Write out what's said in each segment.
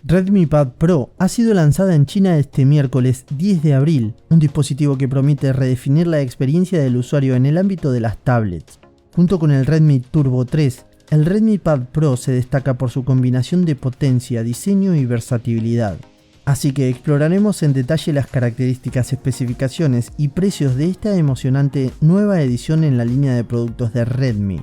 Redmi Pad Pro ha sido lanzada en China este miércoles 10 de abril, un dispositivo que promete redefinir la experiencia del usuario en el ámbito de las tablets. Junto con el Redmi Turbo 3, el Redmi Pad Pro se destaca por su combinación de potencia, diseño y versatilidad. Así que exploraremos en detalle las características, especificaciones y precios de esta emocionante nueva edición en la línea de productos de Redmi.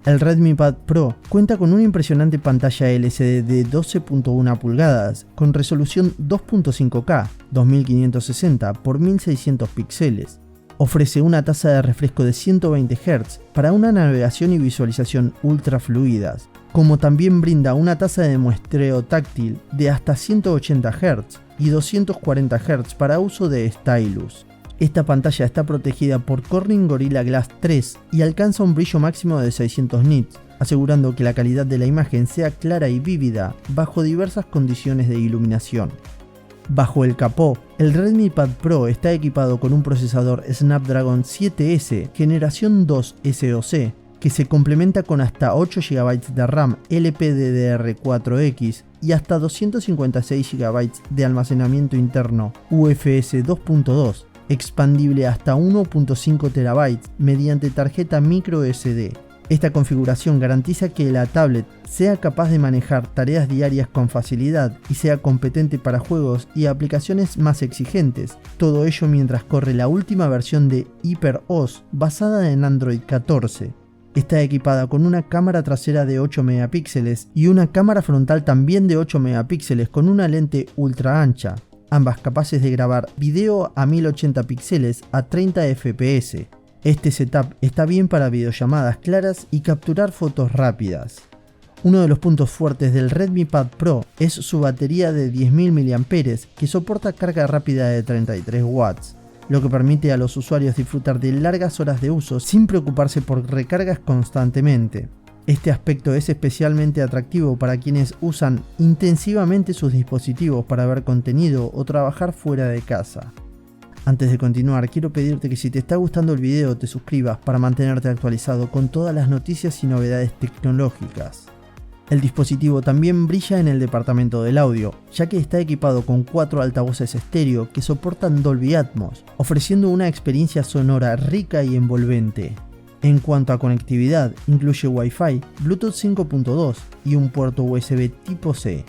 El Redmi Pad Pro cuenta con una impresionante pantalla LCD de 12.1 pulgadas con resolución 2.5K 2560 x 1600 píxeles. Ofrece una tasa de refresco de 120 Hz para una navegación y visualización ultra fluidas, como también brinda una tasa de muestreo táctil de hasta 180 Hz y 240 Hz para uso de stylus. Esta pantalla está protegida por Corning Gorilla Glass 3 y alcanza un brillo máximo de 600 nits, asegurando que la calidad de la imagen sea clara y vívida bajo diversas condiciones de iluminación. Bajo el capó, el Redmi Pad Pro está equipado con un procesador Snapdragon 7S generación 2 SoC, que se complementa con hasta 8 GB de RAM LPDDR4X y hasta 256 GB de almacenamiento interno UFS 2.2, expandible hasta 1.5 TB mediante tarjeta microSD. Esta configuración garantiza que la tablet sea capaz de manejar tareas diarias con facilidad y sea competente para juegos y aplicaciones más exigentes, todo ello mientras corre la última versión de HyperOS basada en Android 14. Está equipada con una cámara trasera de 8 megapíxeles y una cámara frontal también de 8 megapíxeles con una lente ultra ancha, ambas capaces de grabar video a 1080 píxeles a 30 fps. Este setup está bien para videollamadas claras y capturar fotos rápidas. Uno de los puntos fuertes del Redmi Pad Pro es su batería de 10.000 mAh que soporta carga rápida de 33 watts, lo que permite a los usuarios disfrutar de largas horas de uso sin preocuparse por recargas constantemente. Este aspecto es especialmente atractivo para quienes usan intensivamente sus dispositivos para ver contenido o trabajar fuera de casa. Antes de continuar, quiero pedirte que si te está gustando el video te suscribas para mantenerte actualizado con todas las noticias y novedades tecnológicas. El dispositivo también brilla en el departamento del audio, ya que está equipado con 4 altavoces estéreo que soportan Dolby Atmos, ofreciendo una experiencia sonora rica y envolvente. En cuanto a conectividad, incluye Wi-Fi, Bluetooth 5.2 y un puerto USB tipo C.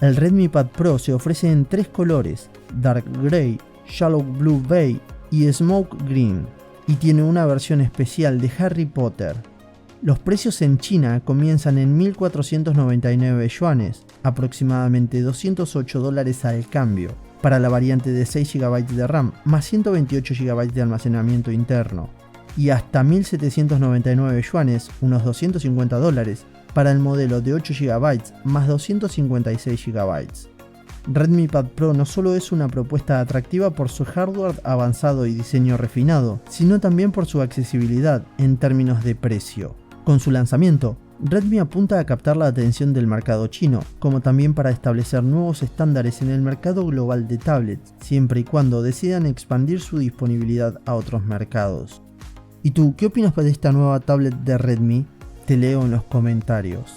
El Redmi Pad Pro se ofrece en 3 colores, Dark Grey, Shallow Blue Bay y Smoke Green, y tiene una versión especial de Harry Potter. Los precios en China comienzan en 1.499 yuanes, aproximadamente $208 al cambio, para la variante de 6 GB de RAM más 128 GB de almacenamiento interno, y hasta 1.799 yuanes, unos $250, para el modelo de 8 GB más 256 GB. Redmi Pad Pro no solo es una propuesta atractiva por su hardware avanzado y diseño refinado, sino también por su accesibilidad en términos de precio. Con su lanzamiento, Redmi apunta a captar la atención del mercado chino, como también para establecer nuevos estándares en el mercado global de tablets, siempre y cuando decidan expandir su disponibilidad a otros mercados. ¿Y tú, qué opinas de esta nueva tablet de Redmi? Te leo en los comentarios.